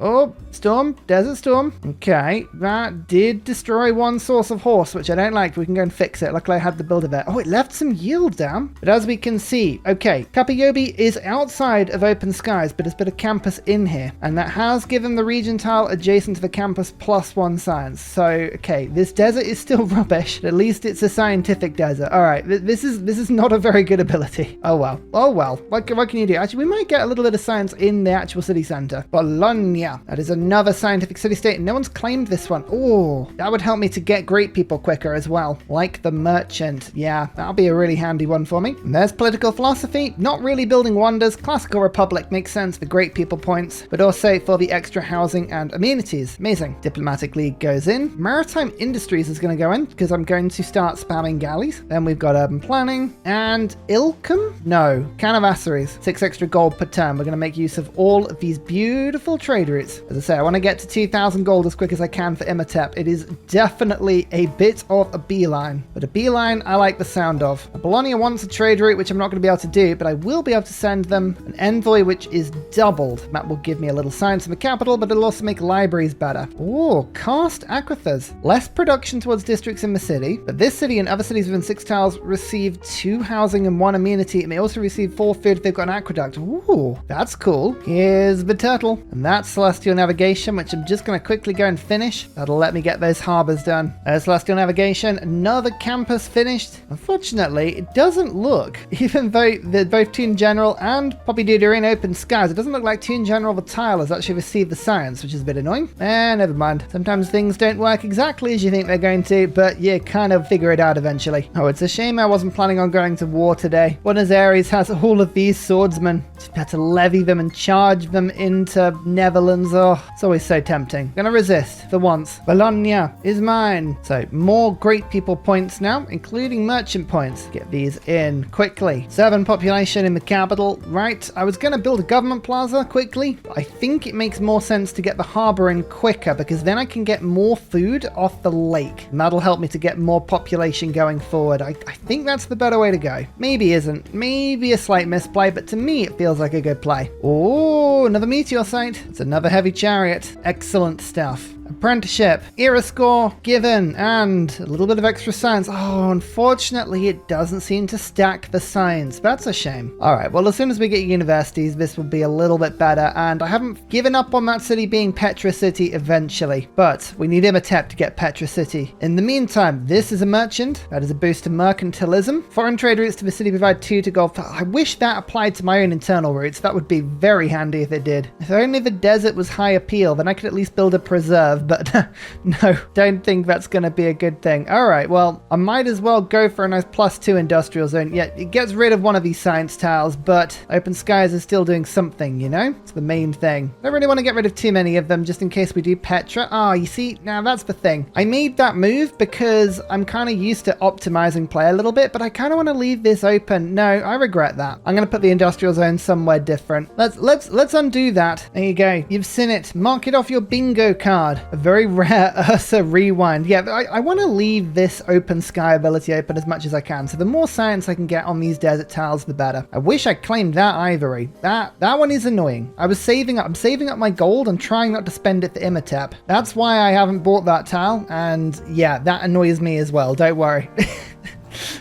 Oh, storm, desert storm. Okay, that did destroy one source of horse, which I don't like. We can go and fix it. Luckily I had the builder there. Oh, it left some yield down. But as we can see, okay, Kapayobi is outside of open skies, but it's put a campus in here. And that has given the region tile adjacent to the campus +1 science. So, okay, this desert is still rubbish, but at least it's a scientific desert. All right, this is not a very good ability. Oh well. What can you do? Actually, we might get a little bit of science in the actual city center. Bologna. That is another scientific city-state. No one's claimed this one. Oh, that would help me to get great people quicker as well. Like the merchant. Yeah, that'll be a really handy one for me. And there's political philosophy. Not really building wonders. Classical Republic makes sense for great people points, but also for the extra housing and amenities. Amazing. Diplomatic League goes in. Maritime Industries is going to go in because I'm going to start spamming galleys. Then we've got urban planning and Ilkum? No, Canavassaries. 6 extra gold per turn. We're going to make use of all of these beautiful trade routes. As I say, I want to get to 2,000 gold as quick as I can for Imhotep. It is definitely a bit of a beeline, but a beeline I like the sound of. Bologna wants a trade route, which I'm not going to be able to do, but I will be able to send them an envoy, which is doubled. That will give me a little science in the capital, but it'll also make libraries better. Oh, cast aquifers. Less production towards districts in the city, but this city and other cities within 6 tiles receive 2 housing and 1 amenity. It may also receive 4 food if they've got an aqueduct. Ooh, that's cool. Here's the turtle, and that's Celestial Navigation, which I'm just going to quickly go and finish. That'll let me get those harbors done. Celestial Navigation, another campus finished. Unfortunately, it doesn't look, even though both Toon General and Poppy Doo are in open skies, it doesn't look like Toon General the tile has actually received the science, which is a bit annoying. Never mind. Sometimes things don't work exactly as you think they're going to, but you kind of figure it out eventually. Oh, it's a shame I wasn't planning on going to war today. Buenos Aires has all of these swordsmen. Just had to levy them and charge them into Netherlands. Oh, it's always so tempting. Gonna resist for once. Bologna is mine. So more great people points now, including merchant points. Get these in quickly. 7 population in the capital. Right, I was gonna build a government plaza quickly. I think it makes more sense to get the harbor in quicker because then I can get more food off the lake. And that'll help me to get more population going forward. I think that's the better way to go. Maybe isn't. Maybe a slight misplay, but to me it feels like a good play. Oh, another meteor site. It's another heavy chariot. Excellent stuff. Apprenticeship, era score given, and a little bit of extra science. Oh, unfortunately, it doesn't seem to stack the science. That's a shame. All right, well, as soon as we get universities, this will be a little bit better, and I haven't given up on that city being Petra City eventually, but we need Imhotep to get Petra City. In the meantime, this is a merchant. That is a boost to mercantilism. Foreign trade routes to the city provide 2 to gold. I wish that applied to my own internal routes. That would be very handy if it did. If only the desert was high appeal, then I could at least build a preserve. But no, don't think that's going to be a good thing. All right, well, I might as well go for a nice +2 industrial zone. Yeah, it gets rid of one of these science tiles, but open skies is still doing something, you know? It's the main thing. I don't really want to get rid of too many of them just in case we do Petra. Ah, you see, now that's the thing. I made that move because I'm kind of used to optimizing play a little bit, but I kind of want to leave this open. No, I regret that. I'm going to put the industrial zone somewhere different. Let's undo that. There you go. You've seen it. Mark it off your bingo card. A very rare Ursa rewind. Yeah, I want to leave this open sky ability open as much as I can. So the more science I can get on these desert tiles, the better. I wish I claimed that ivory. That one is annoying. I'm saving up my gold. I'm trying not to spend it for Imhotep. That's why I haven't bought that tile. And yeah, that annoys me as well. Don't worry.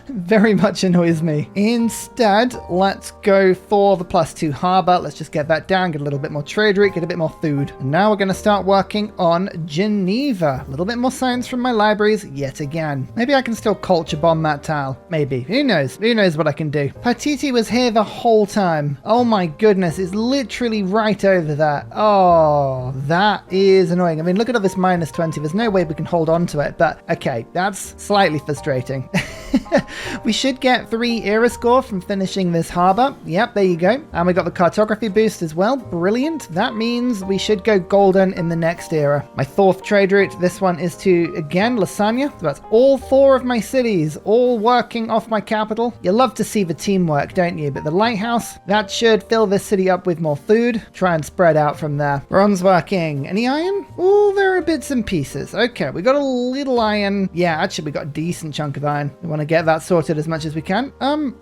Very much annoys me. Instead, let's go for the +2 harbor. Let's just get that down, get a little bit more trade route, get a bit more food. And now we're going to start working on Geneva. A little bit more science from my libraries yet again. Maybe I can still culture bomb that tile. Maybe. Who knows? Who knows what I can do? Partiti was here the whole time. Oh my goodness, it's literally right over there. Oh, that is annoying. I mean, look at all this -20. There's no way we can hold on to it, but okay, that's slightly frustrating. We should get 3 era score from finishing this harbor. Yep, there you go. And we got the cartography boost as well. Brilliant. That means we should go golden in the next era. My 4th trade route, this one is to, again, Lasagna. So that's all 4 of my cities, all working off my capital. You love to see the teamwork, don't you? But the lighthouse, that should fill this city up with more food. Try and spread out from there. Bronze working. Any iron? Oh, there are bits and pieces. Okay, we got a little iron. Yeah, actually, we got a decent chunk of iron. We want Want to get that sorted as much as we can.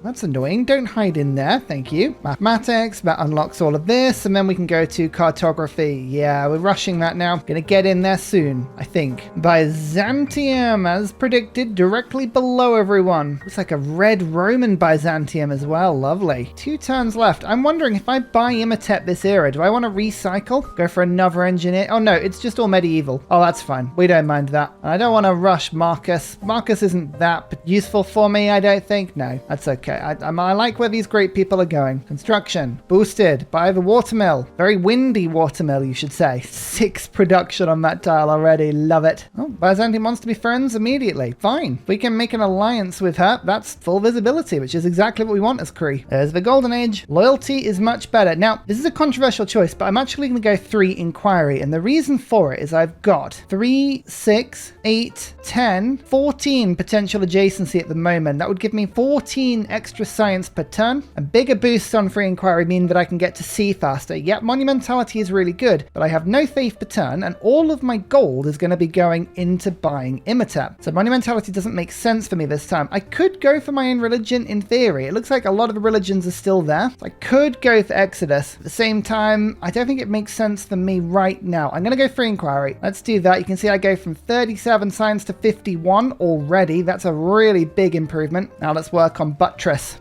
That's annoying. Don't hide in there. Thank you. Mathematics, that unlocks all of this, and then we can go to cartography. Yeah, we're rushing that now. Gonna get in there soon, I think. Byzantium, as predicted, directly below everyone. Looks like a red Roman Byzantium as well. Lovely. 2 turns left. I'm wondering if I buy Imhotep this era, do I want to recycle? Go for another engineer? Oh no, it's just all medieval. Oh, that's fine. We don't mind that. And I don't want to rush Marcus. Marcus isn't that useful for me, I don't think. No, that's okay. I like where these great people are going. Construction. Boosted by the watermill. Very windy watermill, you should say. 6 production on that tile already. Love it. Oh, Byzantium wants to be friends immediately. Fine. If we can make an alliance with her, that's full visibility, which is exactly what we want as Cree. There's the Golden Age. Loyalty is much better. Now, this is a controversial choice, but I'm actually going to go 3 inquiry, and the reason for it is I've got 3, 6, 8, 10, 14 potential adjacency at the moment. That would give me 14 extra science per turn. A bigger boost on 3 inquiry mean that I can get to sea faster. Yep, monumentality is really good, but I have no faith per turn, and all of my gold is going to be going into buying Imhotep. So monumentality doesn't make sense for me this time. I could go for my own religion in theory. It looks like a lot of the religions are still there. So I could go for Exodus. At the same time, I don't think it makes sense for me right now. I'm going to go for inquiry. Let's do that. You can see I go from 37 science to 51 already. That's a really big improvement. Now let's work on buttress.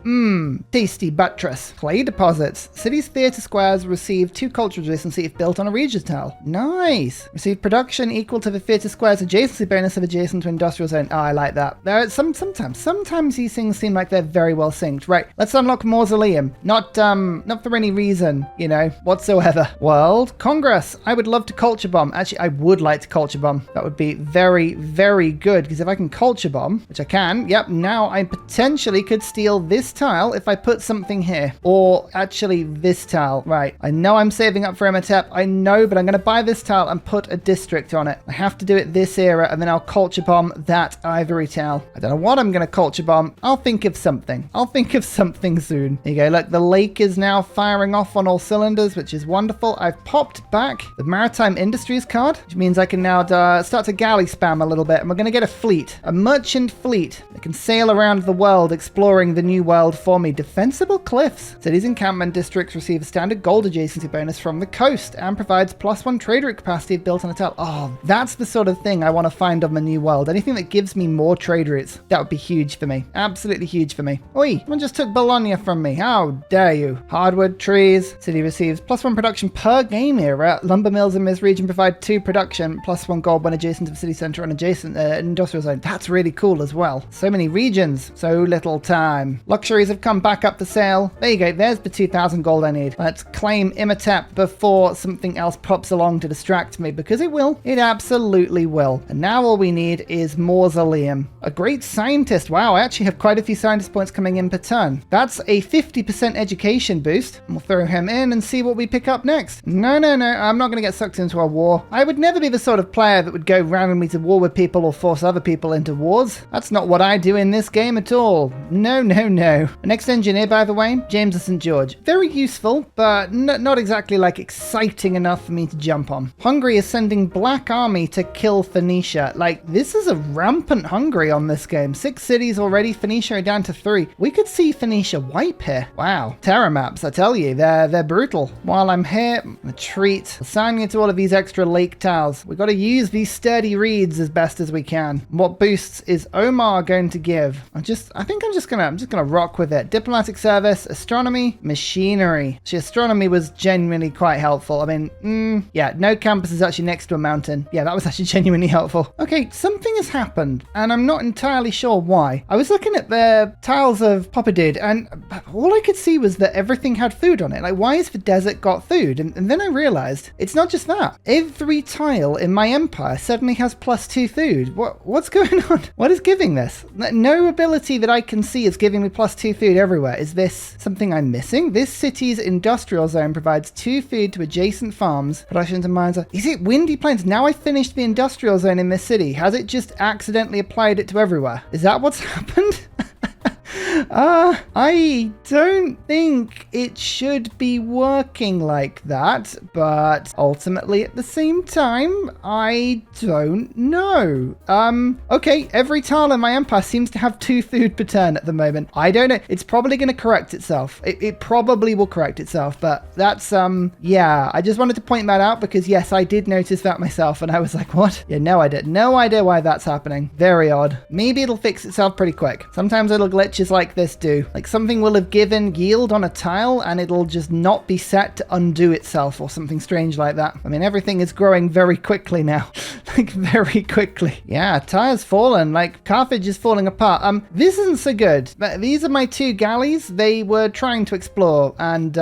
Tasty buttress. Clay deposits. Cities' theatre squares receive 2 cultural adjacency if built on a region tile. Nice. Receive production equal to the theatre square's adjacency bonus if adjacent to industrial zone. Oh, I like that. Sometimes these things seem like they're very well synced. Right. Let's unlock mausoleum. Not for any reason, you know, whatsoever. World Congress. I would love to culture bomb. Actually, I would like to culture bomb. That would be very, very good, because if I can culture bomb, which I can, yep, now I potentially could steal this tile if I put something here. Or actually this tile. Right. I know I'm saving up for Imhotep. I know, but I'm going to buy this tile and put a district on it. I have to do it this era, and then I'll culture bomb that ivory tile. I don't know what I'm going to culture bomb. I'll think of something. I'll think of something soon. There you go. Look, the lake is now firing off on all cylinders, which is wonderful. I've popped back the Maritime Industries card, which means I can now start to galley spam a little bit, and we're going to get a fleet, a merchant fleet that can sail around the world exploring the new world for me. Defensible cliffs. Cities encampment districts receive a standard gold adjacency bonus from the coast and provides +1 trader capacity if built on a tile. Oh, that's the sort of thing I want to find on the new world. Anything that gives me more trade routes, that would be huge for me. Absolutely huge for me. Oi, someone just took Bologna from me. How dare you? Hardwood, trees. City receives +1 production per game era. Lumber mills in this region provide 2 production, +1 gold when adjacent to the city center and adjacent industrial zone. That's really cool as well. So many regions, so little time. Luxuries have come back up for sale. There you go. There's the 2,000 gold I need. Let's claim Imhotep before something else pops along to distract me, because it will. It absolutely will. And now all we need is mausoleum. A great scientist. Wow, I actually have quite a few scientist points coming in per turn. That's a 50% education boost. We'll throw him in and see what we pick up next. No, I'm not going to get sucked into a war. I would never be the sort of player that would go randomly to war with people or force other people into wars. That's not what I do in this game at all. No. The next engineer, by the way, James of St. George. Very useful, but not exactly like exciting enough for me to jump on. Hungary is sending Black Army to kill Phoenicia. Like, this is a rampant Hungary on this game. 6 cities already, Phoenicia are down to 3. We could see Phoenicia wipe here. Wow. Terror maps, I tell you, they're brutal. While I'm here, a treat. Assigning it to all of these extra lake tiles. We've got to use these sturdy reeds as best as we can. What boosts is Omar going to give? I think I'm just gonna rock with it. Diplomatic service, astronomy, machinery. Actually, astronomy was genuinely quite helpful. I mean, yeah, no campus is actually next to a mountain. Yeah, that was actually genuinely helpful. Okay, something has happened, and I'm not entirely sure why. I was looking at the tiles of Popadid, and all I could see was that everything had food on it. Like, why has the desert got food? And then I realized it's not just that. Every tile in my empire suddenly has +2 food. What's going on? What is giving this? No ability that I can see is giving me +2 food everywhere. Is this something I'm missing? This city's industrial zone provides 2 food to adjacent farms, productions and mines. Is it windy plains? Now I finished the industrial zone in this city. Has it just accidentally applied it to everywhere? Is that what's happened? I don't think it should be working like that, but ultimately at the same time, I don't know. Okay, every tile in my empire seems to have 2 food per turn at the moment. I don't know. It's probably going to correct itself. It probably will correct itself, but that's, yeah, I just wanted to point that out because yes, I did notice that myself and I was like, what? Yeah, no idea. No idea why that's happening. Very odd. Maybe it'll fix itself pretty quick. Sometimes little glitches like this do. Like something will have given yield on a tile and it'll just not be set to undo itself or something strange like that. I mean, everything is growing very quickly now. Like very quickly. Yeah, tire's fallen. Like Carthage is falling apart. This isn't so good. These are my 2 galleys. They were trying to explore and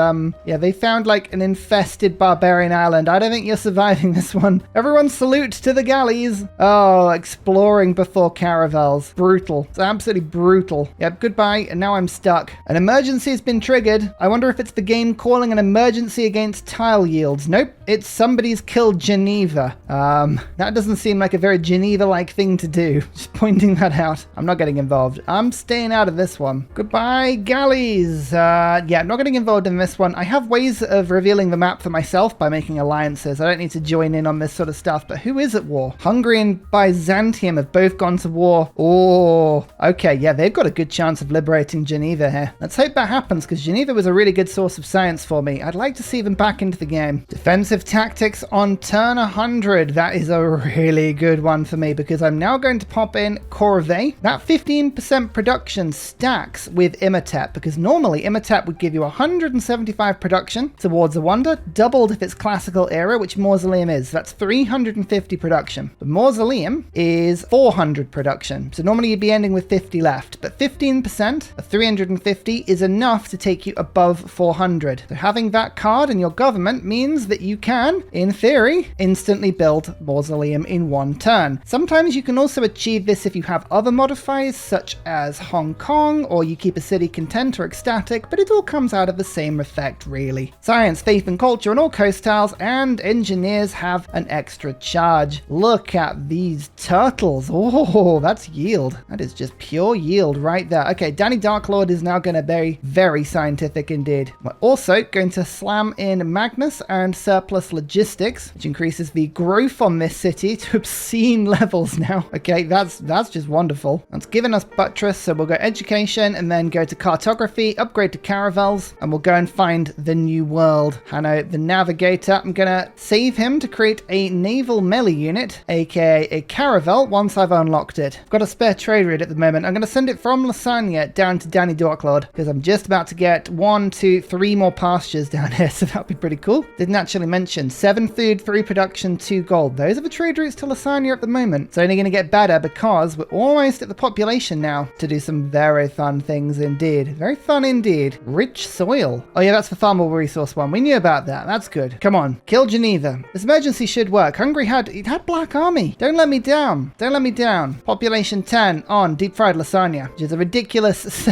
yeah, they found like an infested barbarian island. I don't think you're surviving this one. Everyone salute to the galleys. Oh, exploring before caravels. Brutal. It's absolutely brutal. Yep, goodbye. And now I'm stuck. An emergency has been triggered. I wonder if it's the game calling an emergency against tile yields. Nope. It's somebody's killed Geneva. That doesn't seem like a very Geneva-like thing to do. Just pointing that out. I'm not getting involved. I'm staying out of this one. Goodbye, galleys. Yeah, I'm not getting involved in this one. I have ways of revealing the map for myself by making alliances. I don't need to join in on this sort of stuff, but who is at war? Hungary and Byzantium have both gone to war. Oh, okay. Yeah, they've got a good chance of liberating Geneva here. Let's hope that happens because Geneva was a really good source of science for me. I'd like to see them back into the game. Defensive tactics on turn 100. That is a really good one for me because I'm now going to pop in Corvée. That 15% production stacks with Imhotep because normally Imhotep would give you 175 production towards a wonder, doubled if it's classical era, which Mausoleum is. That's 350 production. But Mausoleum is 400 production. So normally you'd be ending with 50 left, but 15% of 350 is enough to take you above 400. So having that card in your government means that you can, in theory, instantly build Mausoleum in one turn. Sometimes you can also achieve this if you have other modifiers such as Hong Kong, or you keep a city content or ecstatic, but it all comes out of the same effect really. Science, faith and culture and all coast tiles and engineers have an extra charge. Look at these turtles. Oh, that's yield. That is just pure yield right there. Okay, Danny Darklord is now going to be very scientific indeed. We're also going to slam in Magnus and surplus logistics, which increases the growth on this city to obscene levels now. Okay, that's just wonderful. That's given us buttress, so we'll go education and then go to cartography, upgrade to caravels, and we'll go and find the new world. Hanno, the navigator, I'm gonna save him to create a naval melee unit, aka a caravel, once I've unlocked it. I've got a spare trade route at the moment. I'm gonna send it from Lasagna down to Danny Darklord because I'm just about to get 1, 2, 3 more pastures down here, so that'd be pretty cool. Didn't actually mention 7 food, 3 production, 2 gold. Those are the trade routes to Lasagna at the moment. It's only going to get better because we're almost at the population now to do some very fun things indeed. Very fun indeed. Rich soil. Oh yeah, that's the farmable resource one. We knew about that. That's good. Come on, kill Geneva. This emergency should work. Hungary had Black Army. Don't let me down. Don't let me down. Population 10 on deep fried lasagna, which is a ridiculous.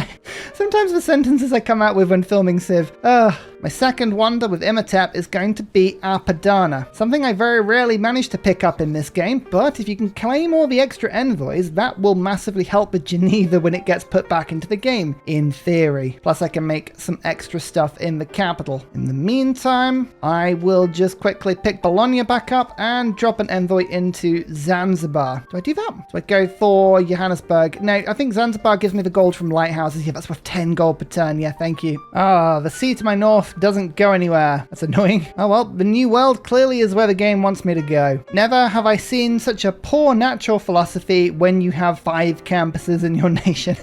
Sometimes the sentences I come out with when filming Civ. My second wonder with Imhotep is going to be Apadana, something I very rarely manage to pick up in this game, but if you can claim all the extra envoys, that will massively help with Geneva when it gets put back into the game, in theory. Plus I can make some extra stuff in the capital. In the meantime, I will just quickly pick Bologna back up and drop an envoy into Zanzibar. Do I do that? Do I go for Johannesburg? No, I think Zanzibar gives me the gold from lighthouses. Yeah, that's worth 10 gold per turn. Yeah, thank you. The sea to my north doesn't go anywhere. That's annoying. Oh well, the new world clearly is where the game wants me to go. Never have I seen such a poor natural philosophy when you have 5 campuses in your nation.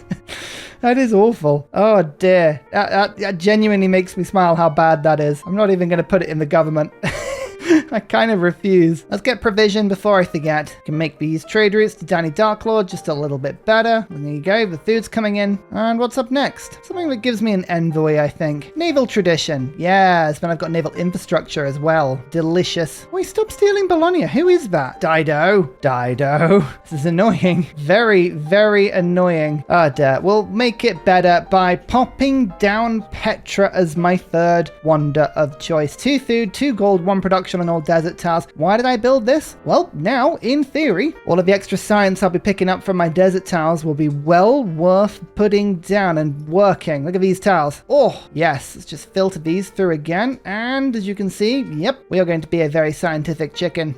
That is awful. Oh dear. That genuinely makes me smile how bad that is. I'm not even going to put it in the government. I kind of refuse. Let's get provision before I forget. Can make these trade routes to Danny Darklord just a little bit better. And there you go, the food's coming in. And what's up next? Something that gives me an envoy, I think. Naval tradition. Yes, then I've got naval infrastructure as well. Delicious. Wait, stop stealing Bologna. Who is that? Dido. Dido. This is annoying. Very, very annoying. Oh dear. We'll make it better by popping down Petra as my third wonder of choice. 2 food, 2 gold, 1 production on all additional desert tiles. Why did I build this? Well, now, in theory, all of the extra science I'll be picking up from my desert tiles will be well worth putting down and working. Look at these tiles. Oh, yes. Let's just filter these through again. And as you can see, yep, we are going to be a very scientific chicken.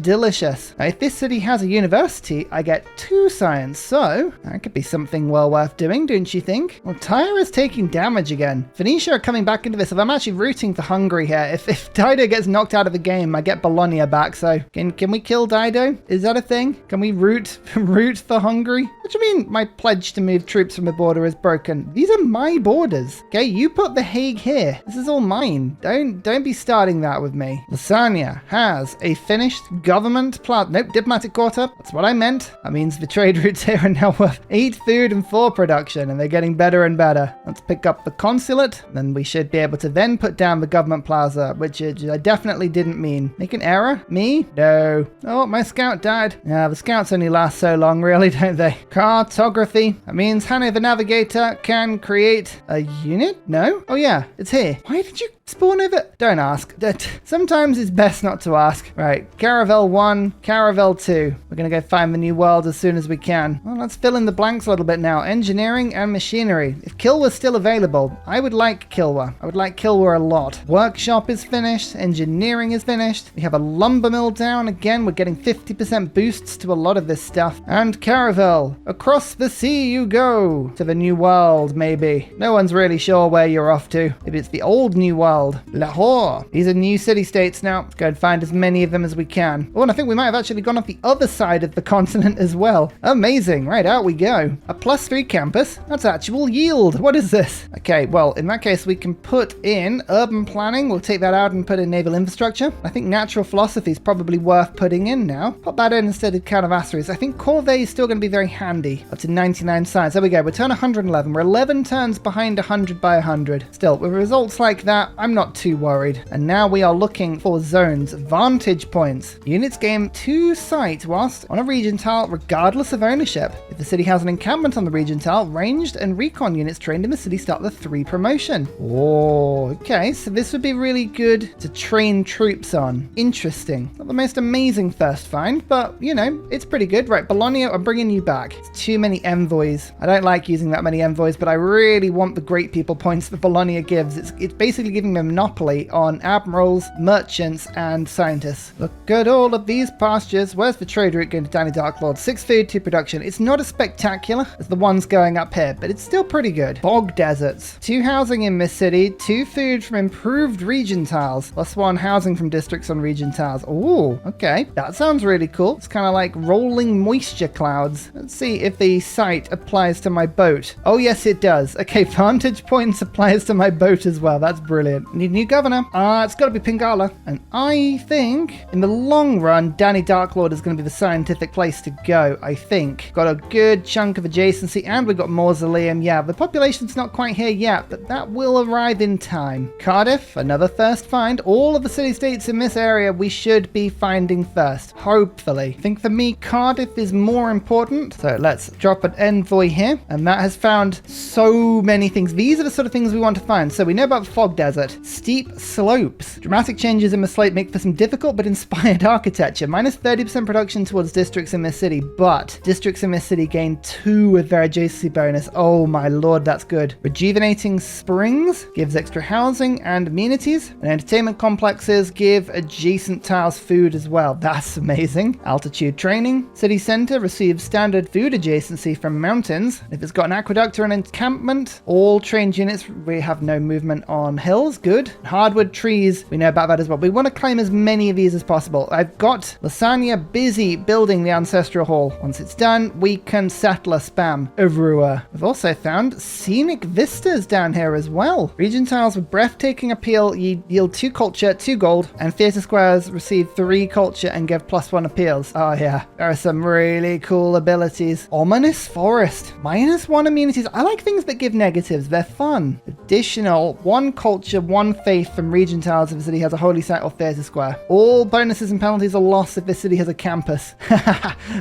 Delicious. Now, if this city has a university, I get 2 science. So that could be something well worth doing, don't you think? Well, Tyre is taking damage again. Phoenicia are coming back into this. I'm actually rooting for Hungary here. If Dido gets knocked out of the game, I get Bologna back. So can we kill Dido? Is that a thing? Can we root for Hungary? What do you mean my pledge to move troops from the border is broken? These are my borders. Okay, you put The Hague here. This is all mine. Don't be starting that with me. Lasagna has a finished government plant. Nope, diplomatic quarter. That's what I meant. That means the trade routes here are now worth 8 food and 4 production, and they're getting better and better. Let's pick up the consulate. Then we should be able to then put down the government plaza, which I definitely didn't mean. Make an error? Me? No. Oh, my scout died. Yeah, the scouts only last so long, really, don't they? Cartography. That means Hanover Navigator can create a unit? No? Oh yeah, it's here. Why did you spawn over? Don't ask. Sometimes it's best not to ask. Right, Caravel 1, Caravel 2. We're going to go find the new world as soon as we can. Well, let's fill in the blanks a little bit now. Engineering and machinery. If Kilwa's still available, I would like Kilwa. I would like Kilwa a lot. Workshop is finished. Engineering is finished. We have a lumber mill down. Again, we're getting 50% boosts to a lot of this stuff. And Caravel. Across the sea you go. To the new world, maybe. No one's really sure where you're off to. Maybe it's the old new world. Lahore. These are new city-states now. Let's go and find as many of them as we can. Oh, and I think we might have actually gone off the other side of the continent as well. Amazing. Right, out we go. A +3 campus. That's actual yield. What is this? Okay, well, in that case, we can put in urban planning. We'll take that out and put in naval infrastructure. I think natural philosophy is probably worth putting in now. Pop that in instead of Carnavasseries. I think Corvée is still going to be very handy. Up to 99 science. There we go. We're turn 111. We're 11 turns behind 100 by 100. Still, with results like that, I'm not too worried. And now we are looking for zones, vantage points. Units gain 2 sight whilst on a region tile regardless of ownership. If the city has an encampment on the region tile, ranged and recon units trained in the city start the 3 promotion. Oh, okay. So this would be really good to train troops on. Interesting. Not the most amazing first find, but you know, it's pretty good. Right, Bologna, I'm bringing you back. It's too many envoys. I don't like using that many envoys, but I really want the great people points that Bologna gives. It's basically giving them monopoly on admirals, merchants, and scientists. Look at all of these pastures. Where's the trade route going to Danny Darklord? 6 food, 2 production. It's not as spectacular as the ones going up here, but it's still pretty good. Bog deserts. 2 housing in this city, 2 food from improved region tiles, +1 housing from districts on region tiles. Ooh, okay. That sounds really cool. It's kind of like rolling moisture clouds. Let's see if the site applies to my boat. Oh, yes, it does. Okay, vantage points applies to my boat as well. That's brilliant. Need new governor. It's got to be Pingala. And I think in the long run, Danny Darklord is going to be the scientific place to go, I think. Got a good chunk of adjacency and we've got Mausoleum. Yeah, the population's not quite here yet, but that will arrive in time. Cardiff, another first find. All of the city-states in this area we should be finding first, hopefully. I think for me, Cardiff is more important. So let's drop an envoy here. And that has found so many things. These are the sort of things we want to find. So we know about the fog desert. Steep slopes. Dramatic changes in the slate make for some difficult but inspired architecture. Minus 30% production towards districts in this city, but districts in this city gain 2 with their adjacency bonus. Oh my lord, that's good. Rejuvenating springs gives extra housing and amenities, and entertainment complexes give adjacent tiles food as well. That's amazing. Altitude training. City center receives standard food adjacency from mountains. If it's got an aqueduct or an encampment, all trained units, we have no movement on hills. Good. Hardwood trees, we know about that as well. We want to claim as many of these as possible. I've got Lasagna busy building the ancestral hall. Once it's done, we can settler spam everywhere. We've also found scenic vistas down here as well. Region tiles with breathtaking appeal yield 2 culture, 2 gold, and theater squares receive 3 culture and give +1 appeals. Oh yeah, there are some really cool abilities. Ominous forest, -1 immunities. I like things that give negatives. They're fun. Additional 1 culture, 1 faith from region tiles if the city has a holy site or theatre square. All bonuses and penalties are lost if the city has a campus.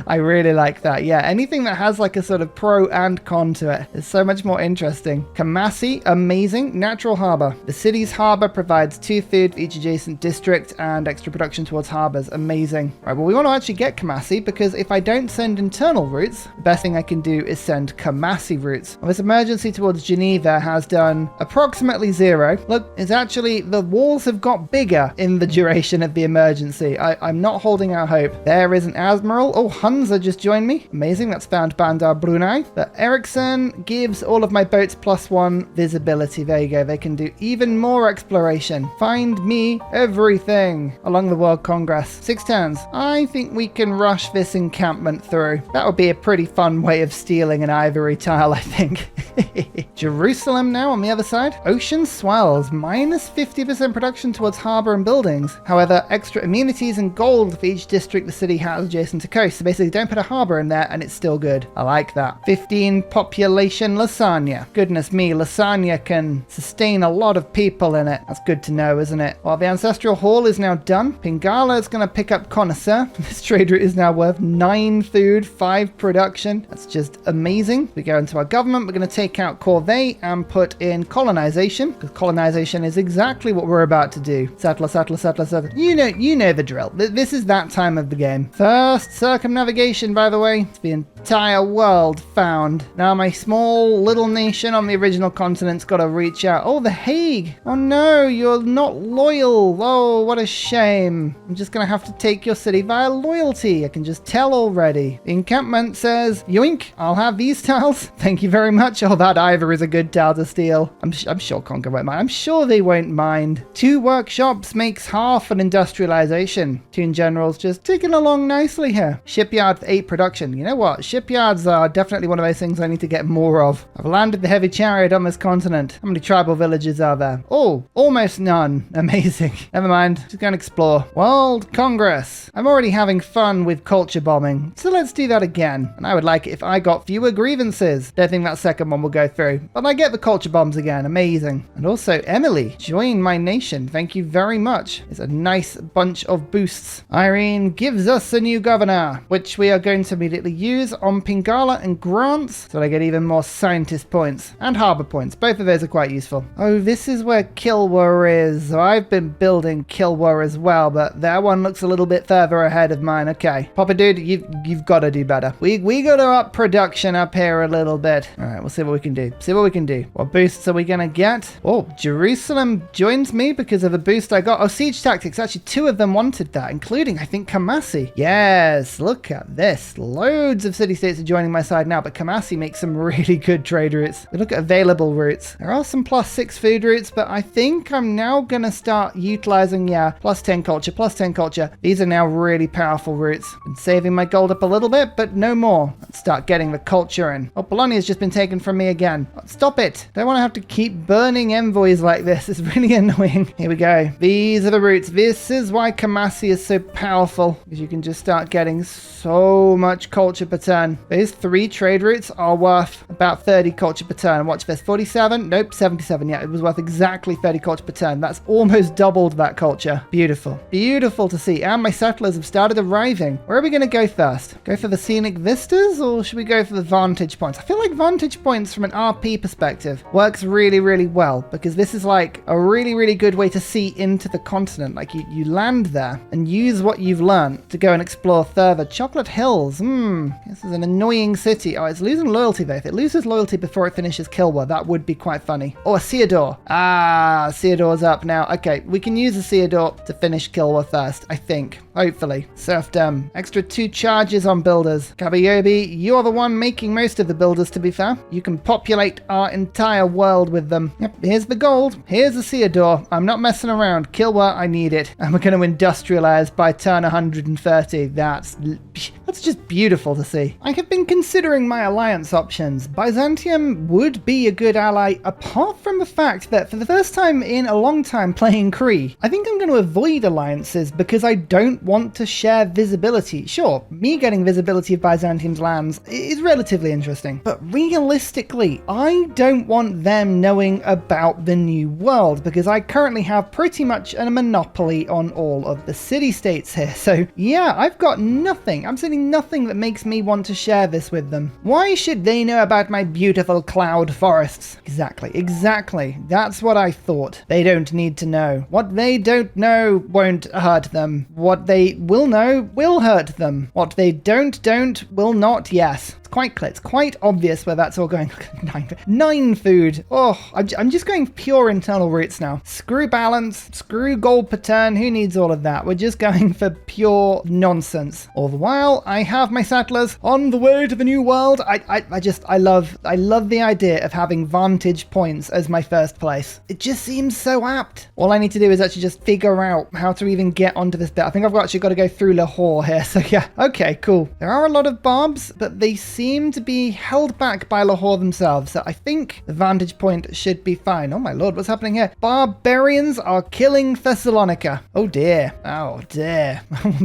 I really like that. Yeah, anything that has like a sort of pro and con to it is so much more interesting. Kamasi, amazing. Natural harbour. The city's harbour provides 2 food for each adjacent district and extra production towards harbours. Amazing. Right, well, we want to actually get Kamasi because if I don't send internal routes, the best thing I can do is send Kamasi routes. Well, this emergency towards Geneva has done approximately 0. Look, it's actually, the walls have got bigger in the duration of the emergency. I'm not holding out hope. There is an admiral. Oh, Hunza just joined me. Amazing. That's found Bandar Brunei. But Ericsson gives all of my boats +1 visibility. There you go. They can do even more exploration. Find me everything along the World Congress. 6 turns. I think we can rush this encampment through. That would be a pretty fun way of stealing an ivory tile, I think. Jerusalem now on the other side. Ocean swells. -50% production towards harbour and buildings. However, extra amenities and gold for each district the city has adjacent to coast. So basically don't put a harbour in there and it's still good. I like that. 15 population lasagna. Goodness me, lasagna can sustain a lot of people in it. That's good to know, isn't it? Well, the ancestral hall is now done. Pingala is going to pick up connoisseur. This trade route is now worth 9 food, 5 production. That's just amazing. We go into our government. We're going to take out Corvée and put in colonization, because colonization is exactly what we're about to do. Settler, settler, settler, settler. You know the drill. This is that time of the game. First circumnavigation, by the way. It's the entire world found. Now my small little nation on the original continent's got to reach out. Oh, The Hague. Oh no, you're not loyal. Oh, what a shame. I'm just going to have to take your city via loyalty. I can just tell already. The encampment says, Yoink, I'll have these tiles. Thank you very much. Oh, that ivory is a good tile to steal. I'm sure Conquer won't mind. I'm sure they won't mind. 2 workshops makes half an industrialization. 2 generals just ticking along nicely here. Shipyard for 8 production. You know what? Shipyards are definitely one of those things I need to get more of. I've landed the heavy chariot on this continent. How many tribal villages are there? Oh, almost none. Amazing. Never mind. Just going to explore. World Congress. I'm already having fun with culture bombing, so let's do that again. And I would like it if I got fewer grievances. Don't think that second one will go through, but I get the culture bombs again. Amazing. And also, Emily, join my nation. Thank you very much. It's a nice bunch of boosts. Irene gives us a new governor, which we are going to immediately use on Pingala and grants, so I get even more scientist points and harbor points. Both of those are quite useful. Oh, this is where Kilwa is. So I've been building Kilwa as well, but that one looks a little bit further ahead of mine. Okay, Papa Dude, you've got to do better. We got to up production up here a little bit. All right, we'll see what we can do. See what we can do. What boosts are we gonna get? Oh, Jerusalem joins me because of a boost I got. Oh, siege tactics. Actually, 2 of them wanted that, including I think Kamasi. Yes, look at this. Loads of city-states are joining my side now, but Kamasi makes some really good trade routes. We look at available routes. There are some +6 food routes, but I think I'm now gonna start utilizing, yeah, +10 culture, +10 culture. These are now really powerful routes. Been saving my gold up a little bit, but no more. Let's start getting the culture in. Oh, Bologna has just been taken from me again. Stop it. Don't want to have to keep burning envoys like this. It's really annoying. Here we go. These are the routes. This is why Kamasi is so powerful, because you can just start getting so much culture per turn. These 3 trade routes are worth about 30 culture per turn. Watch this. 47? Nope, 77. Yeah, it was worth exactly 30 culture per turn. That's almost doubled that culture. Beautiful. Beautiful to see. And my settlers have started arriving. Where are we going to go first? Go for the scenic vistas, or should we go for the vantage points? I feel like vantage points from an RP perspective works really, really well, because this is like a really, really good way to see into the continent. Like you land there and use what you've learned to go and explore further. Chocolate Hills. This is an annoying city. Oh, it's losing loyalty though. If it loses loyalty before it finishes Kilwa, that would be quite funny. Oh, a Theodore. Ah, Theodore's up now. Okay, we can use a Theodore to finish Kilwa first, I think. Hopefully. Serfdom. Extra 2 charges on builders. Kabayobi, you're the one making most of the builders, to be fair. You can populate our entire world with them. Yep, here's the gold. Here's the Theodore. I'm not messing around. Kilwa, I need it. And we're going to industrialize by turn 130. That's That's just beautiful to see. I have been considering my alliance options. Byzantium would be a good ally, apart from the fact that for the first time in a long time playing Cree, I think I'm going to avoid alliances because I don't want to share visibility. Sure, me getting visibility of Byzantium's lands is relatively interesting, but realistically, I don't want them knowing about the new world because I currently have pretty much a monopoly on all of the city-states here. So yeah, I've got nothing, absolutely nothing that makes me want to share this with them. Why should they know about my beautiful cloud forests? Exactly. That's what I thought. They don't need to know. What they don't know won't hurt them. What they will know will hurt them. What they don't will not, yes. Quite clear. It's quite obvious where that's all going. 9 food. Oh, I'm just going pure internal roots now. Screw balance, screw gold per turn. Who needs all of that? We're just going for pure nonsense. All the while, I have my settlers on the way to the new world. I love the idea of having vantage points as my first place. It just seems so apt. All I need to do is actually just figure out how to even get onto this bit. I think I've actually got to go through Lahore here. So yeah, okay, cool. There are a lot of barbs, but they seem to be held back by Lahore themselves, so I think the vantage point should be fine. Oh my lord, what's happening here? Barbarians are killing Thessalonica. Oh dear.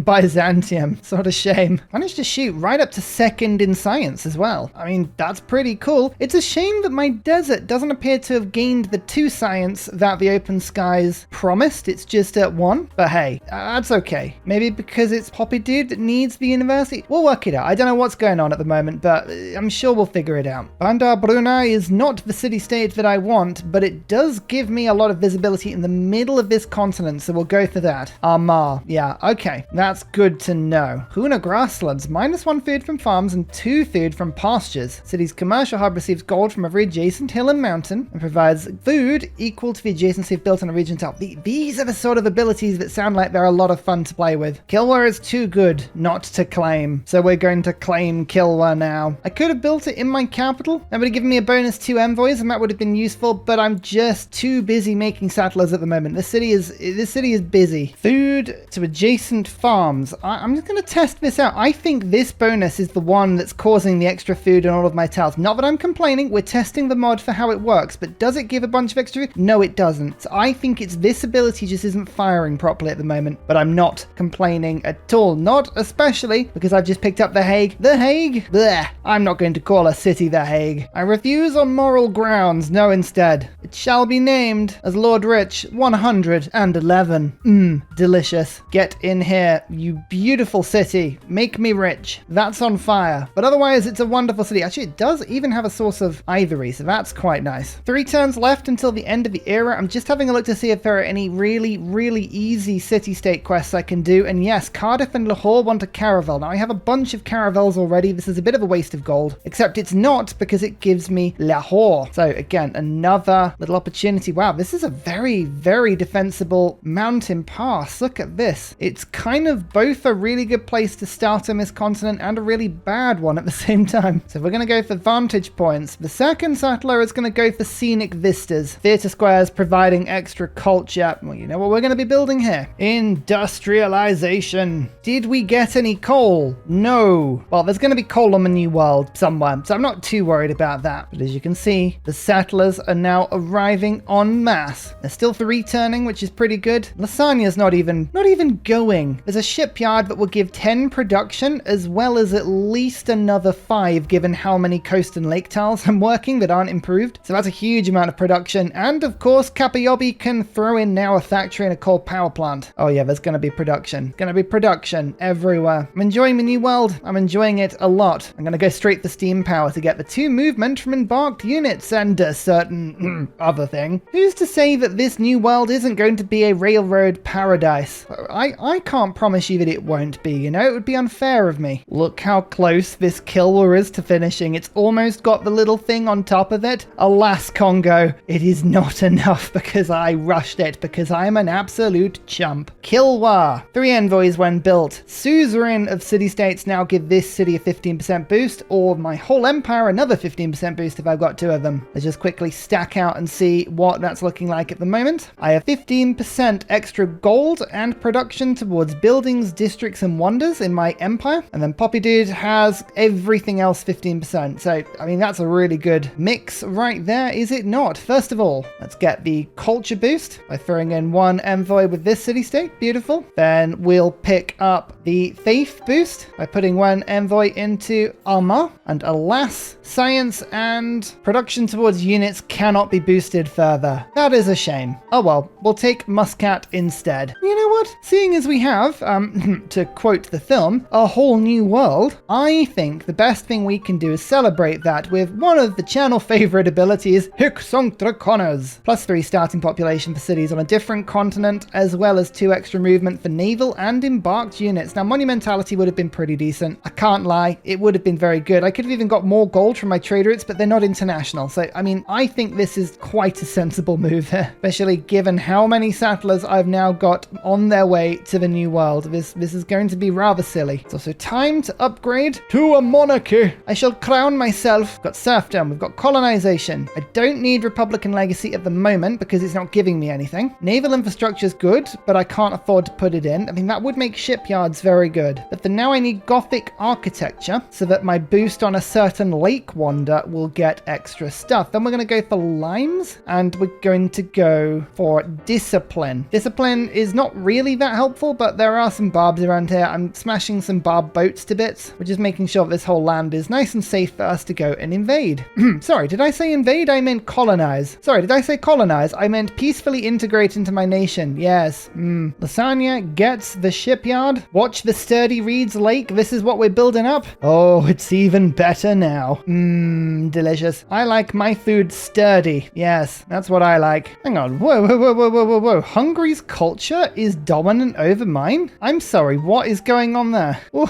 Byzantium. Sort of shame. Managed to shoot right up to second in science as well. I mean, that's pretty cool. It's a shame that my desert doesn't appear to have gained the 2 science that the open skies promised. It's just at 1, but hey, that's okay. Maybe because it's Poppy Dude that needs the university. We'll work it out. I don't know what's going on at the moment, but I'm sure we'll figure it out. Bandar Brunei is not the city-state that I want, but it does give me a lot of visibility in the middle of this continent, so we'll go for that. Amar. Yeah, okay. That's good to know. Huna grasslands. -1 food from farms and 2 food from pastures. City's commercial hub receives gold from every adjacent hill and mountain and provides food equal to the adjacency built on a region top. These are the sort of abilities that sound like they're a lot of fun to play with. Kilwa is too good not to claim, so we're going to claim Kilwa now. I could have built it in my capital. That would have given me a bonus 2 envoys and that would have been useful, but I'm just too busy making settlers at the moment. This city is busy. Food to adjacent farms. I'm just going to test this out. I think this bonus is the one that's causing the extra food in all of my tiles. Not that I'm complaining. We're testing the mod for how it works, but does it give a bunch of extra food? No, it doesn't. So I think it's this ability just isn't firing properly at the moment, but I'm not complaining at all. Not especially because I've just picked up The Hague. The Hague? Blech. I'm not going to call a city The Hague. I refuse on moral grounds. No, instead. It shall be named as Lord Rich 111. Delicious. Get in here, you beautiful city. Make me rich. That's on fire. But otherwise, it's a wonderful city. Actually, it does even have a source of ivory, so that's quite nice. 3 turns left until the end of the era. I'm just having a look to see if there are any really easy city-state quests I can do. And yes, Cardiff and Lahore want a caravel. Now, I have a bunch of caravels already. This is a bit of a waste of gold, except it's not because it gives me Lahore. So again, another little opportunity. Wow, this is a very defensible mountain pass. Look at this. It's kind of both a really good place to start on this continent and a really bad one at the same time. So we're going to go for vantage points. The second settler is going to go for scenic vistas. Theatre squares providing extra culture. Well, you know what we're going to be building here? Industrialization. Did we get any coal? No. Well, there's going to be coal on the new world somewhere, so I'm not too worried about that. But as you can see, the settlers are now arriving en masse. They're still 3 turning, which is pretty good. Lasagna's not even going. There's a shipyard that will give 10 production, as well as at least another 5, given how many coast and lake tiles I'm working that aren't improved. So that's a huge amount of production. And of course, Kapayobi can throw in now a factory and a coal power plant. Oh yeah, there's going to be production. Going to be production everywhere. I'm enjoying the new world. I'm enjoying it a lot. I'm going to go straight for steam power to get the 2 movement from embarked units and a certain other thing. Who's to say that this new world isn't going to be a railroad paradise? I can't promise you that it won't be, you know? It would be unfair of me. Look how close this Kilwa is to finishing. It's almost got the little thing on top of it. Alas, Congo, it is not enough because I rushed it, because I'm an absolute chump. Kilwa. 3 envoys when built. Suzerain of city-states now give this city a 15% boost, or my whole empire another 15% boost if I've got 2 of them. Let's just quickly stack out and see what that's looking like at the moment. I have 15% extra gold and production towards buildings, districts, and wonders in my empire Empire. And then Poppy Dude has everything else 15%. So, I mean, that's a really good mix right there, is it not? First of all, let's get the culture boost by throwing in one envoy with this city-state. Beautiful. Then we'll pick up the faith boost by putting one envoy into Alma. And alas, science and production towards units cannot be boosted further. That is a shame. Oh well, we'll take Muscat instead. You know what? Seeing as we have, to quote the film, a whole new world, I think the best thing we can do is celebrate that with one of the channel favorite abilities, Hic Sunt Draconas. +3 starting population for cities on a different continent, as well as 2 extra movement for naval and embarked units. Now, monumentality would have been pretty decent. I can't lie, it would have been very good. I could have even got more gold from my trade routes, but they're not international. So, I mean, I think this is quite a sensible move here, especially given how many settlers I've now got on their way to the new world. This is going to be rather silly. It's also time to upgrade to a monarchy. I shall crown myself. We've got serfdom, we've got colonization. I don't need Republican legacy at the moment because it's not giving me anything. Naval infrastructure is good, but I can't afford to put it in. I mean, that would make shipyards very good. But for now I need Gothic architecture so that my boost on a certain lake wonder will get extra stuff. Then we're going to go for limes and we're going to go for discipline. Discipline is not really that helpful, but there are some barbs around here. I'm smashing some barb boats to bits, which is making sure this whole land is nice and safe for us to go and invade. Sorry, did I say invade? I meant colonize. Sorry, did I say colonize? I meant peacefully integrate into my nation. Yes. Lasagna gets the shipyard. Watch the sturdy Reeds Lake. This is what we're building up. Oh, it's even better now. Delicious. I like my food sturdy. Yes, that's what I like. Hang on. Whoa. Hungary's culture is dominant over mine? I'm sorry, what is going on there? Whoa,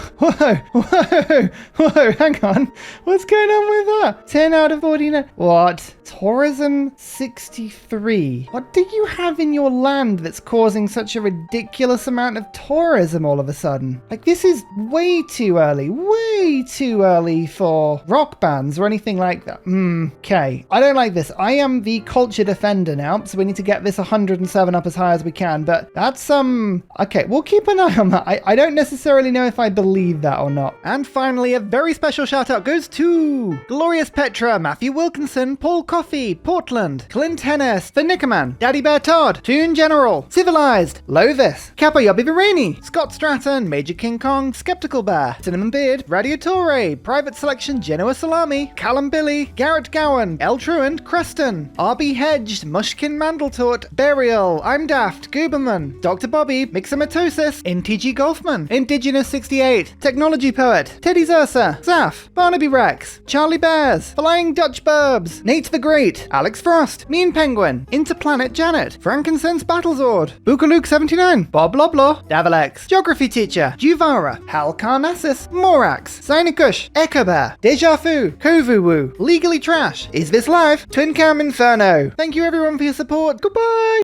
hang on. What's going on with that? 10 out of 49. What? Tourism 63. What do you have in your land that's causing such a ridiculous amount of tourism all of a sudden? Like, this is way too early for rock bands or anything like that. Okay. I don't like this. I am the culture defender now, so we need to get this 107 up as high as we can, but that's okay, we'll keep an eye on that. I don't necessarily know if I believe that or not. And finally, a very special shout out goes to Glorious Petra, Matthew Wilkinson, Paul Coffey, Portland, Clint Hennis, The Nickerman, Daddy Bear Todd, Toon General, Civilized, Lothis, Kappa Yobby Virani, Scott Stratton, Major King Kong, Skeptical Bear, Cinnamon Beard, Radiatore, Private Selection, Genoa Salami, Callum Billy, Garrett Gowan, El Truant, Creston, RB Hedged, Mushkin Mandletort, Burial, I'm Daft, Gooberman, Dr. Bobby, Mixomatosis, NTG Golfman, Indigenous 68, Technology Poet, Teddy Zersa, Zaf, Barnaby Rex, Charlie Bears, Flying Dutch Burbs, Nate the Great, Alex Frost, Mean Penguin, Interplanet Janet, Frankincense Battlezord, Bookaluke 79, Bob Loblaw, Davalex, Geography Teacher, Juvara, Hal Carnassus, Morax, Sinikush, Echo Bear, Deja Fu, Kovu Woo, Legally Trash, Is This Live, Twin Cam Inferno. Thank you everyone for your support. Goodbye!